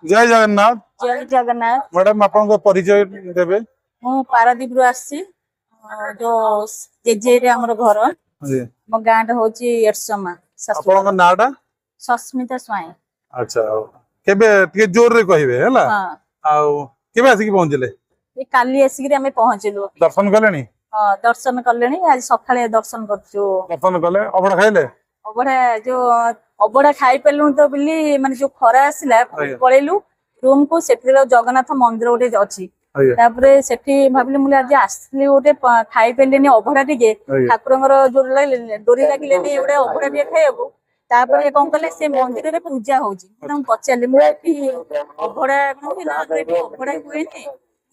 जय जगन्नाथ। जय जगन्नाथ। मैडम आपन परिचय देबे। मु पारादीप रु आसी जो जेजे रे हमर घर जी मो गांड होची एरसमा आपन नाटा सस्मिता स्वाई। अच्छा केबे टिके जोर रे कहिबे हला हां आउ केबे आसी की पहुंचले ए काली आसी कि हमें पहुंचलु दर्शन कलेनी हां दर्शन करलेनी आज सखाळे दर्शन करछु दर्शन कले अबड़ा खाइले अबड़ा जो अबड़ा खाई पेलु तो बिली माने जो खरा आसिला पळेलु रूम को सेठी जगन्नाथ मंदिर गोटे अछि तापरे सेठी भाबिले मुले आज आसली गोटे खाई पेलेनी अबड़ा टिके ठाकुरंगर जोर डोरी लागिलेनी एबडे अबड़ा टिके खाइबो तापरे कोन कले से मंदिर रे पूजा होची हम पचारले मु अबड़ा कोन अबड़ा हुएनी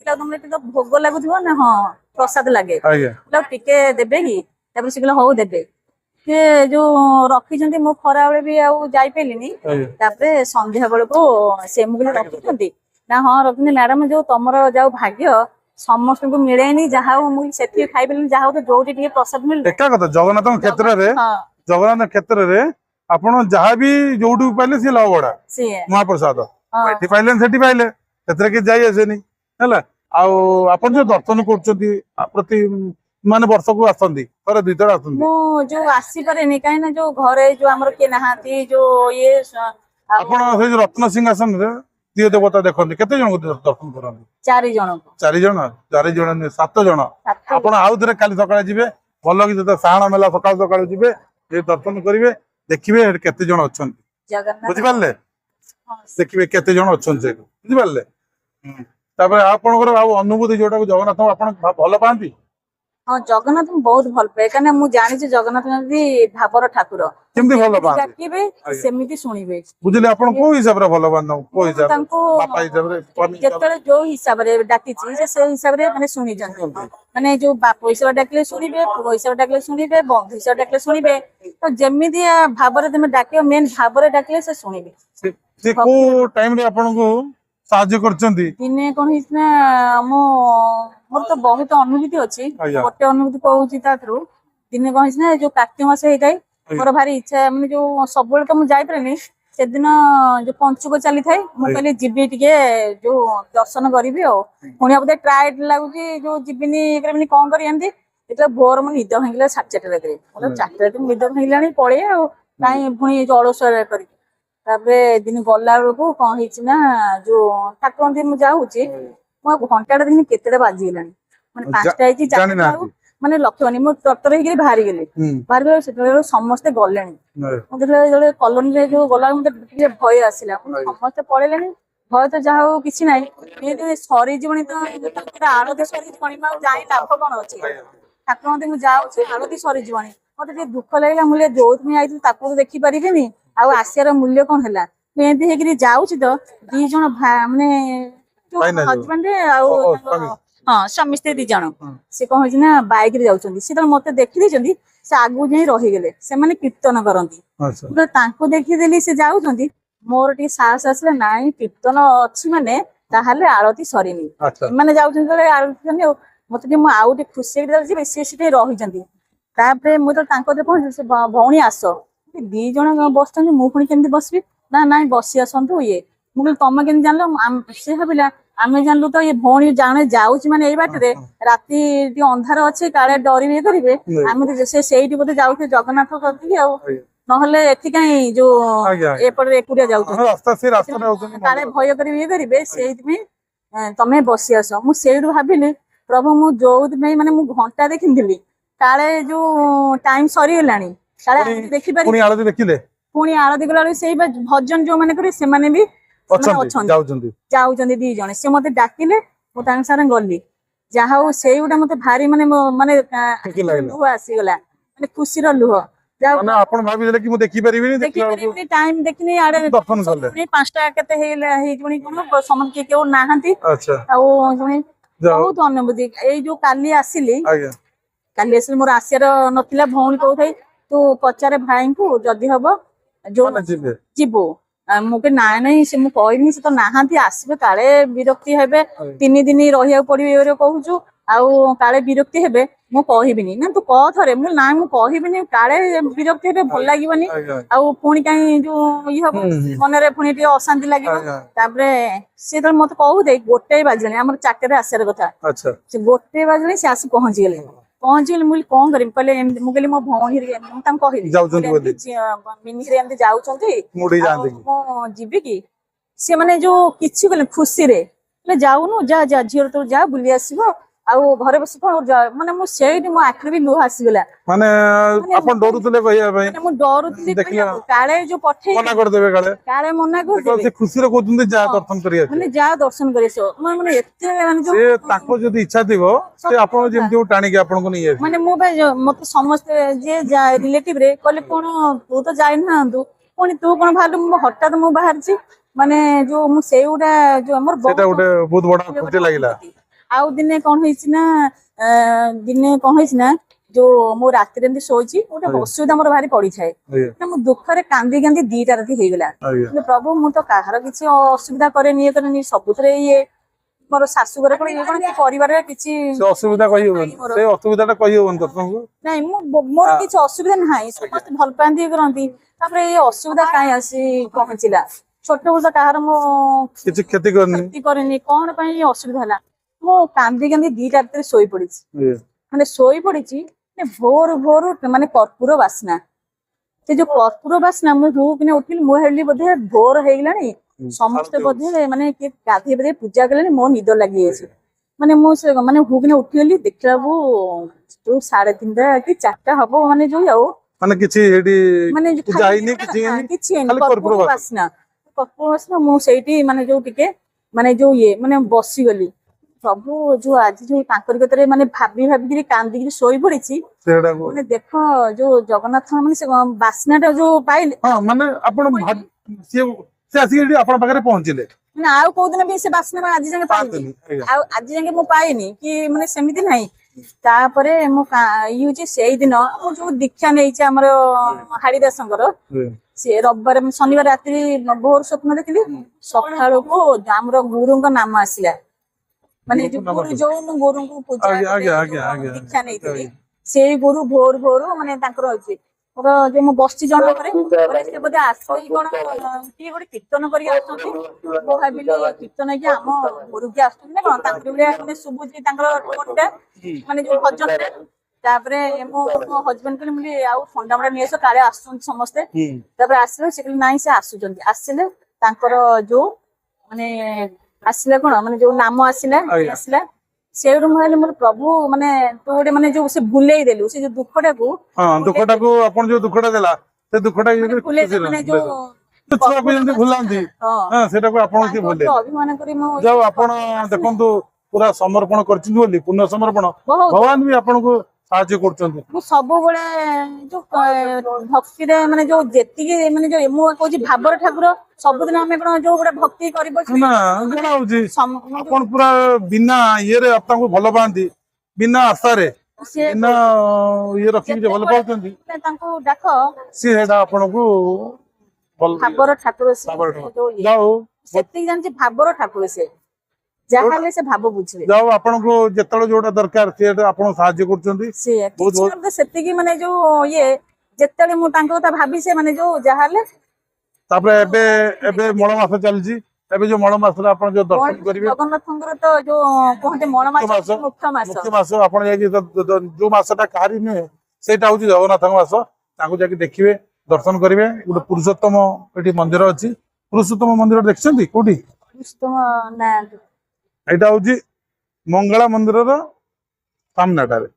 तुमने तो भोग लागुथिबो ना हां प्रसाद लागे लो टिके देबे की तापर सिगला हो देबे के जो रखी जंती मो खरा बेले भी आउ जाई पेलिनी तापरे संध्या बेल को से मुगले रखी जंती ना हां रखनी मैडम जो तमरो जाऊ भाग्य समस्त को मिलेनी जहा मु सेठी खाइ पेलिनी जहा तो जोटी टिके प्रसाद मिल एका कथा जगन्नाथ क्षेत्र रे जगन्नाथ क्षेत्र रे आपण जहा भी जोडू पाइले से लवड़ा महाप्रसाद एठी पाइले सेठी पाइले सेतरे के जाई आसेनी हला आउ आपण जो दर्शन करछथि प्रति माने वर्ष को आसंदी पर दुईतर आसंदी मो जो आसी पारेनी काई ना जो घरे जो हमर के नहाती जो ये आपण से रत्न सिंहासन रे दियो देवता देखंदी केते जन को दर्शन करंदी चारि जन 7 जन आपण आउ धरे काली सकाळे जिवे भलो कि साहण मेला सकाळ सकाळ जिवे ए दर्शन करिवे देखिवे केते जन अछन जगन्नाथ बुझि पाले देखिवे केते जन अछन से बुझि पाले तापर आपनकर आ अनुभूति जोटा जगन्नाथ आपण भलो पांती हां जगन्नाथ बहुत भल पाए कने मु जानि छी जगन्नाथ नदी भाबर ठाकुर केमती भलो पांती डाकिबे सेमिति सुनिबे बुझले आपण को हिसाब रे भलो पांतो को हिसाब तांको बापा हिसाब रे जेतले जो हिसाब रे डाकी छी से हिसाब रे माने सुनि जंती माने जो बाप हिसाब डाकले सुनिबे पुरो हिसाब डाकले सुनिबे बंधु हिसाब डाकले सुनिबे तो जेमिति भाबर तमे डाकियो मेन भाबर डाकले से सुनिबे से को टाइम रे आपण को साहाଯ୍य करचंदी दिने कोन हिसना मो मोर तो बहुत अनुभूति अछि गोटे अनुभूति कहूची ता थ्रू दिने कोन हिसना जो कार्तिक मास हेताय मोर भारी इच्छा माने जो सबले तो मु जाई परनी से दिन जो पंचुक चली थाय मु कहले जिबी टिके जो दर्शन करिवि ओ पुनी अब ट्राई लागुची जो जिबिनी एकरमिनी कोन करी एंदी एतला भोर मु निद भांगिला 4:30 लागरे मतलब 4:30 रे निद भांगिलानी पळे आ काई पुनी जो अलसर करी तापरे दिन गला को कौन हिच ना जो ठाकुर दिन मु जाउची मो घंटा दिन केतेडा बाजी गेलानी माने 5टा हिची 4टा माने लक्षणी मु तत्तर हे बाहरी गेले बाहर गेले से समस्त गलेनी मु देखले जले कॉलोनी रे जो गला मते टिके भय आसिला समस्त पळेलेनी भय तो जाहो किछि नाही ए सरी जीवनी तो तकरा आरती सरी जीवनी मा जाई लाभ कोन अछि ठाकुर दिन मु जाउची आरती सरी जीवनी मते टिके दुख लागला मुले जोत में आइती ताको देखि परिबेनी आउ आसियार मूल्य कोन हला एंती हेकरी जाउची तो दी जण माने हस्बैंड आउ हां स्वामी स्त्री दी जण से कोन होची ना बाइक रे जाउचंदी से त मते देखि देचंदी से आगु जे रहि गेले से माने कीर्तन करंती अच्छा तांको देखि देली से जाउचंदी मोर टी साहस आसले नाही कीर्तन अछि माने ताहाले आरती सरीनी माने जाउचंदी तले आरती सनी मते मु आउ टी खुशी दे जे से सिटे रहि जंदी तापरे मु तो तांको दे पहुंच से भौणी आसो दी जण बसचंदी मु पुणी केमती बसबी ना नाही बसी आसंतु ये मु तमे केन जानलो से हबिला आमे जानलु तो ये भौणी जाने जाउची माने एई बाटरे राती टी अंधार अछि काळे डरी बे करिवे आमे से सेइटी बोते जाउथे जगन्नाथ करती आ नहले एथि काई जो एपर एकुडिया जाउथे रास्ता से रास्ता रहउछन काळे भय करिवे ये करिवे सेइति में तमे बसी आसो मु सेइडु भाबिले प्रभु मु जोउत में माने मु घंटा देखिनदिली काळे जो टाइम सरी गेलानी काळे देखि पारि पुणी आळती देखिले पुणी आरती गला सेई भजन जो माने करे से माने भी जाउचंदी दी जणे से मते डाकिले मु तांग सारे गल्ली जाहाउ सेइउटा मते भारी माने माने लुह आसी गला माने खुशी रो लुह माने आपण भाबी देले कि मु देखि परिबिनी देखि टाइम देखिनी आडे दर्शन करले 5टा केते हे जणी कोन समन के केउ नाहंती अच्छा आ जणी बहुत अनुभूति ए जो काली आसीली आज्ञा काली आसीली मोर आसियार नथिला भौणी कहथाई तू पचारे भाई को जदी हबो जो जीवो मुके नाय नहीं से मु कहनी से तो नाहांती आसबे काले विरक्ति हेबे 3 दिन रहिया पड़िबे कहूछु आउ काले विरक्ति हेबे ମୁଁ କହିବିନି ନା ତୁ କହ ଥରେ ମୁଁ ନା ମୁଁ କହିବିନି କାଳେ ବିରକ୍ତି ହେବେ ଭଲ ଲାଗିବନି ଆଉ ପୁଣି କାହିଁ ଯୋଉ ଇଏ ହବ ମନରେ ପୁଣି ଟିକେ ଅଶାନ୍ତି ଲାଗିବ ତାପରେ ସିଏ ଯେତେବେଳେ ମତେ କହୁଦେଇ 1 ବାଜିଲାଣି ଆମର 4ଟାରେ ଆସିବାର କଥା ସେ 1 ବାଜିଲାଣି ସେ ଆସି ପହଞ୍ଚିଗଲେ ମୁଁ କଣ କରିବି କହିଲେ ମୁଁ କହିଲି ମୋ ଭଉଣୀ ମୁଁ ତାଙ୍କୁ କହିଲି ମିନିରେ ଏମିତି ଯାଉଛନ୍ତି ମୁଁ ଯିବି କି ସେ ମାନେ ଯୋଉ କିଛି କହିଲେ ଖୁସିରେ ଯାଉନୁ ଯା ଯା ଝିଅ ତୋର ଯା ବୁଲି ଆସିବ ଆଉ ଘରେ ବସି କଣ ମାନେ ମୁଁ ସେଇଠି ମୋ ଆଖିରେ ବି ଲୁହ ଆସିଗଲା ମାନେ ଆପଣ ଡରୁଥିଲେ କହିବା ପାଇଁ ମୁଁ ଡରୁଥିଲି କାଳେ ଯୋଉ ପଠେଇ ମନା କରିଦେବେ କାଳେ ମନା କରିଦେବେ ସେ ଖୁସିରେ କହୁଛନ୍ତି ଯା ଦର୍ଶନ କରି ଆସିବ ମାନେ ଯା ଦର୍ଶନ କରି ଆସିବ ମାନେ ଏତେ ମାନେ ସେ ତାଙ୍କ ଯଦି ଇଚ୍ଛା ଥିବ ସେ ଆପଣ ଯେମିତି ଟାଣିକି ଆପଣଙ୍କୁ ନେଇ ଆସିବେ ମାନେ ମୁଁ ଭାଇ ମତେ ସମସ୍ତେ ଯିଏ ରିଲେଟିଭ ରେ କହିଲେ କଣ ତୁ ତ ଯାଇନାହାନ୍ତୁ ପୁଣି ତୁ କଣ ବାହାରିଲୁ ମୁଁ ହଠାତ୍ ମୁଁ ବାହାରିଛି ମାନେ ଯୋଉ ମୁଁ ସେଇଗୁଟା ଯୋଉ ଆମର ବହୁତ ବଡ ଖୁସି ଲାଗିଲା ଆଉ ଦିନେ କଣ ହେଇଛି ନା ଯୋଉ ମୁଁ ରାତିରେ ଏମିତି ଶୋଇଛି ଗୋଟେ ଅସୁବିଧା ମୋର ଭାରି ପଡିଥାଏ ମୁଁ ଦୁଃଖରେ କାନ୍ଦି କାନ୍ଦି 2ଟା ରାତି ହେଇଗଲା ପ୍ରଭୁ ମୁଁ ତ କାହାର କିଛି ଅସୁବିଧା କରେନି ଇଏ କରେନି ସବୁଥିରେ ଇଏ ମୋର ଶାଶୁଘରେ କଣ ଇଏ କଣ ପରିବାରରେ କିଛି ଅସୁବିଧା କହିହବନି ସେ ଅସୁବିଧା ଟା କହିହବନି ଦର୍ଶନକୁ ନାଇଁ ମୋର କିଛି ଅସୁବିଧା ନାହିଁ ସମସ୍ତେ ଭଲ ପାଆନ୍ତି ଇଏ କରନ୍ତି ତାପରେ ଏଇ ଅସୁବିଧା କାହିଁ ଆସି ପହଞ୍ଚିଲା ଛୋଟ ବେଳ କାହାର ମୁଁ କିଛି କ୍ଷତି କରିନି କଣ ପାଇଁ ଅସୁବିଧା ହେଲା ମୁଁ କାନ୍ଦି କାନ୍ଦି 2ଟା ରାତିରେ ଶୋଇ ପଡିଛି ମାନେ ଶୋଇ ପଡିଛି ଭୋରୁ ମାନେ କର୍ପୂର ବାସ୍ନା ସେ ଯୋଉ କର୍ପୂର ବାସ୍ନା ମୁଁ କିନା ଉଠିଲି ମୁଁ ଭାବିଲି ବୋଧେ ଭୋର ହେଇଗଲାଣି ସମସ୍ତେ ବୋଧେ ମାନେ କିଏ ଗାଧେଇ ପାଧେଇ ପୂଜା କଲେଣି ମୋ ନିଦ ଲାଗିଯାଇଛି ମାନେ ମୁଁ ସେ ମାନେ କିନା ଉଠିଗଲି ଦେଖିଲାକୁ ଯୋଉ 3:30 କି 4ଟା ହବ ମାନେ ଯୋଉ ଆଉ ମାନେ କିଛି ମାନେ କିଛି କର୍ପୂର ବାସ୍ନା ମୁଁ ସେଇଠି ମାନେ ଯୋଉ ଟିକେ ମାନେ ଯୋଉ ଇଏ ମାନେ ବସିଗଲି ସବୁ ଯୋଉ ଆଜି ଯୋଉ ତାଙ୍କରି କତିରେ ମାନେ ଭାବିକିରି କାନ୍ଦିକିରି ଶୋଇ ପଡିଛି ମାନେ ଦେଖ ଯୋଉ ଜଗନ୍ନାଥ ମାନେ ସେ ବାସ୍ନା ଟା ଯୋଉ ପାଇଲେ ମାନେ ଆପଣ ସେ ଆସିକି ଏଠି ଆପଣଙ୍କ ପାଖରେ ପହଞ୍ଚିଲେ ମାନେ ଆଉ କୋଉଦିନ ବି ସେ ବାସ୍ନା ଆଜି ଯାକେ ପାଇନି ଆଉ ଆଜି ଯାକେ ମୁଁ ପାଇନି କି ମାନେ ସେମିତି ନାହିଁ ତାପରେ ମୁଁ ଇଏ ହଉଛି ସେଇଦିନ ମୁଁ ଯୋଉ ଦୀକ୍ଷା ନେଇଛି ଆମର ହାଡିଦାସଙ୍କର ସେ ରବିବାର ଶନିବାର ରାତି ଭୋର ସ୍ୱପ୍ନ ଦେଖିଲି ସକାଳକୁ ଆମର ଗୁରୁଙ୍କ ନାମ ଆସିଲା ମାନେ ଯୋଉ ମୁଁ ଗୁରୁଙ୍କୁ ପୂଜା ଦୀକ୍ଷା ନେଇଥିଲି ସେଇ ଗୁରୁ ଭୋରୁ ମାନେ ତାଙ୍କର ଅଛି ମୋର ଯୋଉ ମୁଁ ବସିଛି ଜଣକ ସେ ବୋଧେ ଆସିଲେ କଣ କିଏ ଗୋଟେ କୀର୍ତ୍ତନ କରିକି ଆସୁଛନ୍ତି ମୁଁ ଭାବିଲି କୀର୍ତ୍ତନ ହେଇକି ଆମ ଗୁରୁକି ଆସୁଛନ୍ତି ନା କଣ ତାଙ୍କର ମାନେ ଶୁଭୁଛି ତାଙ୍କର ଟୋନଟା ମାନେ ଯୋଉ ଭଜନଟା ତାପରେ ମୋ ହଜବେଣ୍ଡ କହିଲେ ଆଉ ଥଣ୍ଡା ମଣ୍ଡା ନେଇ ଆସ କାଳେ ଆସୁଛନ୍ତି ସମସ୍ତେ ତାପରେ ଆସିଲେ ସେ କହିଲେ ନାଇଁ ସେ ଆସୁଛନ୍ତି ଆସିଲେ ତାଙ୍କର ଯୋଉ ମାନେ ଆସିଲା କଣ ମାନେ ଯୋଉ ନାମ ଆସିଲା ସେଇଠୁ ମୁଁ ଭାବିଲି ମୋର ପ୍ରଭୁ ମାନେ ତୁ ଗୋଟେ ମାନେ ଯୋଉ ସେ ଭୁଲେଇ ଦେଲୁ ସେ ଯୋଉ ଦୁଃଖଟାକୁ ଆପଣ ଯୋଉ ଦୁଃଖଟା ଦେଲା ସେ ଦୁଃଖଟା ଛୁଆକୁ ଯେମିତି ଭୁଲାନ୍ତି ସେଟାକୁ ଆପଣ ଅଭିମାନ କରି ମୁଁ ଯାଉ ଆପଣ ଦେଖନ୍ତୁ ପୁରା ସମର୍ପଣ କରିଛନ୍ତି ବୋଲି ପୂର୍ଣ୍ଣ ସମର୍ପଣ ଭଗବାନ ବି ଆପଣଙ୍କୁ ସାହାଯ୍ୟ କରୁଛନ୍ତି ମୁଁ ସବୁବେଳେ ଯୋଉ ଭକ୍ତିରେ ମାନେ ଯୋଉ ଯେତିକି ମାନେ ଯୋଉ ମୁଁ କହୁଛି ଭାବର ଠାକୁର ସବୁଦିନ ଆମେ କଣ ଯୋଉ ଗୋଟେ ଭକ୍ତି କରିବ ନା ଜଣା ହଉଛି ଆପଣ ପୁରା ବିନା ଇଏରେ ଆପଣଙ୍କୁ ଭଲ ପାଆନ୍ତି ବିନା ଆଶାରେ ବିନା ଇଏ ରଖିକି ଭଲ ପାଉଛନ୍ତି ତାଙ୍କୁ ଡାକ ସିଏ ସେଇଟା ଆପଣଙ୍କୁ ଭାବର ଠାକୁର ଯାଉ ସେତିକି ଜାଣିଛି ଭାବର ଠାକୁର ସେ ଯାହା ହେଲେ ସେ ଭାବ ବୁଝିବେ ଯାଉ ଆପଣଙ୍କୁ ଯେତେବେଳେ ଯୋଉଟା ଦରକାର ସେ ଆପଣଙ୍କୁ ସାହାଯ୍ୟ କରୁଛନ୍ତି ସେତିକି ମାନେ ଯୋଉ ଇଏ ଯେତେବେଳେ ମୁଁ ତାଙ୍କ କଥା ଭାବି ସେ ମାନେ ଯୋଉ ଯାହା ହେଲେ ତାପରେ ଏବେ ମଳ ମାସ ଚାଲିଛି ଏବେ ଯୋଉ ମଳ ମାସରେ ଆପଣ ଯୋଉ ଦର୍ଶନ କରିବେ ଜଗନ୍ନାଥଙ୍କର ତ ଯୋଉ କୁହନ୍ତି ମଳ ମାସ ମୁଖ୍ୟ ମାସ ଆପଣ ଯାଇକି ଯୋଉ ମାସଟା କାହାରି ନୁହେଁ ସେଇଟା ହଉଛି ଜଗନ୍ନାଥଙ୍କ ମାସ ତାଙ୍କୁ ଯାଇକି ଦେଖିବେ ଦର୍ଶନ କରିବେ ଗୋଟେ ପୁରୁଷୋତ୍ତମ ଏଠି ମନ୍ଦିର ଅଛି ପୁରୁଷୋତ୍ତମ ମନ୍ଦିର ଦେଖିଛନ୍ତି କୋଉଠି ଏଇଟା ହଉଛି ମଙ୍ଗଳା ମନ୍ଦିରର ସାମ୍ନାଟାରେ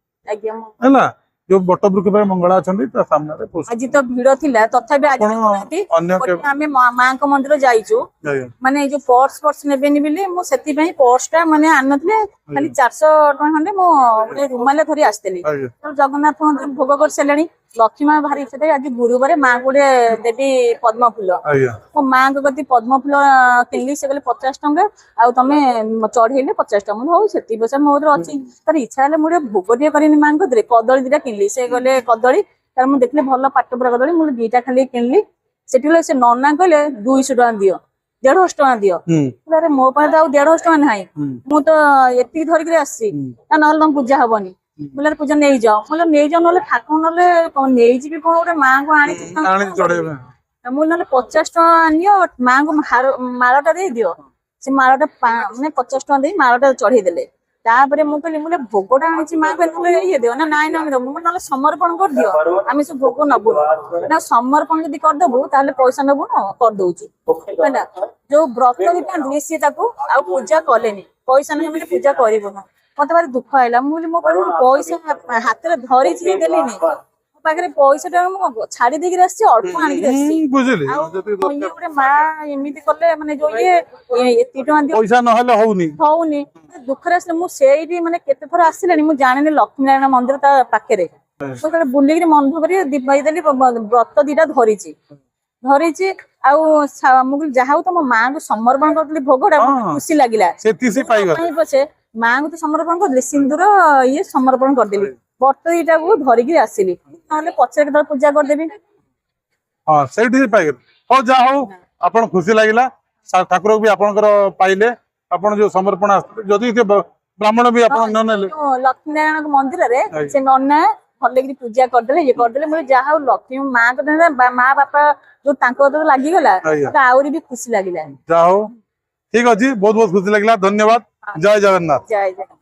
ହେଲା ଯୋଉ ବଟ ବୃକ୍ଷ ପାଇଁ ମଙ୍ଗଳା ଅଛନ୍ତି ତା ସାମ୍ନାରେ ଆଜି ତ ଭିଡ ଥିଲା ତଥାପି ଆମେ ମାଙ୍କ ମନ୍ଦିର ଯାଇଛୁ ମାନେ ଏଇ ଯୋଉ ପର୍ସ ନେବେନି ବୋଲି ମୁଁ ସେଥିପାଇଁ ପର୍ସ ଟା ମାନେ ଆଣିନଥିଲେ ଖାଲି 400 ଟଙ୍କା ଖଣ୍ଡେ ମୁଁ ଗୋଟେ ରୁମାଲ ଧରି ଆସିଥିଲି ଜଗନ୍ନାଥ ମନ୍ଦିର ଭୋଗ କରିସାରିଲେଣି ଲକ୍ଷ୍ମୀ ମା ଭାରି ଇଚ୍ଛା ଥାଏ ଆଜି ଗୁରୁବାର ମା ଗୋଟେ ଦେବି ପଦ୍ମ ଫୁଲ ମୋ ମାଙ୍କ କତି ପଦ୍ମ ଫୁଲ କିଣିଲି ସେ କହିଲେ 50 ଟଙ୍କା ଆଉ ତମେ ଚଢେଇଲେ 50 ଟଙ୍କା ହଉ ସେତିକି ପଇସା ମୋର ଅଛି ତାର ଇଚ୍ଛା ହେଲେ ମୁଁ ଟିକେ ଭୋଗ ଟିକେ କରିନି ମାଙ୍କ କତିରେ କଦଳୀ 2ଟା କିଣିଲି ସେ ଗଲେ କଦଳୀ ତାର ମୁଁ ଦେଖିଲି ଭଲ ପାଟ ପୁରା କଦଳୀ ମୁଁ 2ଟା ଖାଲି କିଣିଲି ସେଠି ସେ ନନା କହିଲେ 200 ଟଙ୍କା ଦିଅ 150 ଟଙ୍କା ଦିଅ ମୋ ପାଖରେ ଆଉ 150 ଟଙ୍କା ନାହିଁ ମୁଁ ତ ଏତିକି ଧରିକିରି ଆସିଛି ନହେଲେ ତମ ପୂଜା ହବନି ବୋଲେ ପୂଜା ନେଇଯାଅ ବୋଲେ ନେଇଯାଅ ନହେଲେ ଠାକୁର ନହେଲେ କଣ ନେଇଯିବି କଣ ଗୋଟେ ମାଙ୍କୁ ଆଣିଛି ଚଢେଇବେ ମୁଁ ନହେଲେ 50 ଟଙ୍କା ନିଅ ମାଙ୍କୁ ମାଳଟା ଦେଇଦିଅ ସେ ମାଳଟା ମାନେ 50 ଟଙ୍କା ଦେଇ ମାଳଟା ଚଢେଇ ଦେଲେ ତାପରେ ମୁଁ କହିଲି ମୁଁ ଭୋଗଟା ଆଣିଛି ମାଙ୍କୁ ନହେଲେ ଇଏ ଦିଅ ନା ନାଇଁ ନାଇଁ ମୁଁ ନହେଲେ ସମର୍ପଣ କରିଦିଅ ଆମେ ସବୁ ଭୋଗ ନବୁ ନା ସମର୍ପଣ ଯଦି କରିଦବୁ ତାହେଲେ ପଇସା ନବୁ କରିଦଉଛୁ ହେଲା ଯୋଉ ବ୍ରତ ଦିଅନ୍ତି ସିଏ ତାକୁ ଆଉ ପୂଜା କଲେନି ପଇସା ନାହିଁ ମାନେ ପୂଜା କରିବୁନୁ ମତେ ଭାରି ଦୁଃଖ ହେଲା ମୁଁ କହିଲି ମୋ ପାଖରେ ପଇସା ହାତରେ ଧରିଛି ଦେଲିନି ମୋ ପାଖରେ ପଇସା ଟା ମୁଁ ଛାଡି ଦେଇକି ଆସିଛି ଅଳ୍ପ ଆଣିକି ଆସିଛି ଆଉ ଇଏ ଗୋଟେ ମା ଏମିତି କଲେ ମାନେ ଯୋଉ ଇଏ ଏତିକି ଟଙ୍କା ଦିଅ ପଇସା ନହେଲେ ହଉନି ଦୁଃଖରେ ଆସିଲେ ମୁଁ ସେଇଠି ମାନେ କେତେ ଥର ଆସିଲେଣି ମୁଁ ଜାଣିନି ଲକ୍ଷ୍ମୀନାରାୟଣ ମନ୍ଦିର ତା ପାଖରେ ମୁଁ ଯେତେବେଳେ ବୁଲିକିରି ମନ୍ଦିର କରି ଦେଲି ବ୍ରତ ଦିଟା ଧରିଛି ଆଉ ମୁଁ କହିଲି ଯାହା ହଉ ତମ ମାଙ୍କୁ ସମର୍ପଣ କରିଦେଲି ଭୋଗଟା ଖୁସି ଲାଗିଲା ପଛେ ମାଙ୍କୁ ତ ସମର୍ପଣ କରିଦେଲି ସିନ୍ଦୁର ଇଏ ସମର୍ପଣ କରିଦେଲି ବ୍ରତ ଦିଟାକୁ ଧରିକି ଆସିଲି ନହେଲେ ପଛରେ କେତେବେଳେ ପୂଜା କରିଦେବି ହଁ ସେଇଠି ପାଇଗଲେ ହଉ ଯାହା ହଉ ଆପଣ ଖୁସି ଲାଗିଲା ଠାକୁର ବି ଆପଣଙ୍କର ପାଇଲେ ଆପଣ ଯୋଉ ସମର୍ପଣ ଆସିଥିଲେ ଯଦି ବ୍ରାହ୍ମଣ ବି ଆପଣ ନ ନେଲେ ଲକ୍ଷ୍ମୀନାରାୟଣ ମନ୍ଦିରରେ ସେ ନନା ଭଲକିରି ପୂଜା କରିଦେଲେ ଇଏ କରିଦେଲେ ମୁଁ ଯାହା ହଉ ଲକ୍ଷ୍ମୀ ମାଙ୍କ ମା ବାପା ଯୋଉ ତାଙ୍କ କତିରେ ଲାଗିଗଲା ଆହୁରି ବି ଖୁସି ଲାଗିଲା ଯାହା ହଉ ଠିକ ଅଛି ବହୁତ ବହୁତ ଖୁସି ଲାଗିଲା ଧନ୍ୟବାଦ ଜୟ ଜଗନ୍ନାଥ ଜୟ ଜଗନ୍ନାଥ।